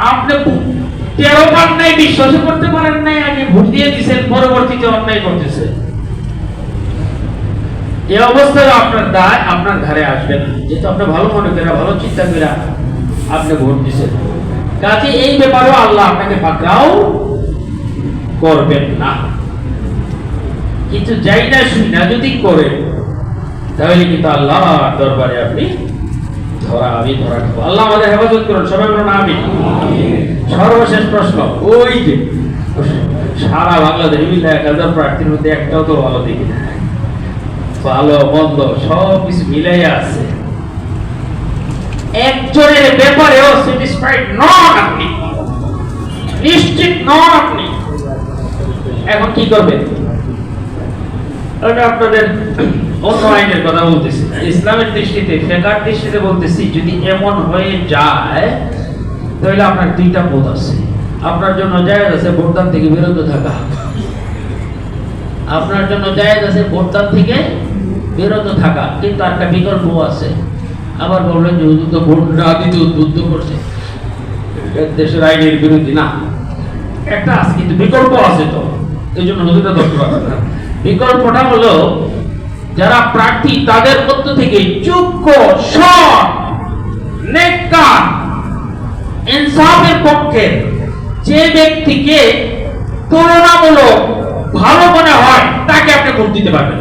আপনি 13 বার নাই বিশ্বাস করতে পারেন নাই, আগে ভোট দিয়ে দিয়েছেন, পরবর্তীতে অন্যায় করতেছে। এই অবস্থায় আপনার দায় আপনার ঘরে আসবে না, যেহেতু আপনি ভালো মনে করে ভালো চিন্তা করে আপনি ভোট দিয়েছেন। কাজে এই ব্যাপারেও আল্লাহ আপনাকে পাকড়াও করবেন না। কিন্তু যাই না শুই না যদি করে, তাহলে কিন্তু আল্লাহ দরবারে আপনি ধরা খাবো। আল্লাহ আমাদের হেফাজত করুন, সবাই বলুন আমিন। সর্বশেষ প্রশ্ন, ওই যে সারা বাংলাদেশ মিলে 1000 প্রার্থীর মধ্যে একটাও তো ভালো দেখি না, ভালো মন্দ সব কিছু মিলাই আছে, একজনের ব্যাপারেও স্যাটিসফাইড নন আপনি, নিশ্চিত নন আপনি। এখন কি করবেন? আপনাদের অন্য আইনের কথা বলতেছি, ইসলামের দৃষ্টিতে, ফিকহের দৃষ্টিতে বলতেছি, যদি এমন হয়ে যায় তাহলে আপনার দুইটা পথ আছে। আপনার জন্য জায়েজ আছে ভোটদান থেকে বিরত থাকা, আপনার জন্য জায়েজ আছে ভোটদান থেকে বিরত থাকা, কিন্তু একটা বিকল্প আছে। আবার বললেন যে হুজুর তো ভোট না দিতে উদ্বুদ্ধ করছে, দেশের আইনের বিরোধী না। একটা আছে কিন্তু বিকল্প আছে, তো এই জন্য হুজুরটা ধরতে পারবেন না। বিকল্পটা হলো যারা প্রার্থী তাদের মধ্য থেকে যোগ্য, সৎ, নেককার, ইনসাফের পক্ষে যে ব্যক্তিকে তুলনামূলক ভালো মনে হয় তাকে আপনি ভোট দিতে পারবেন।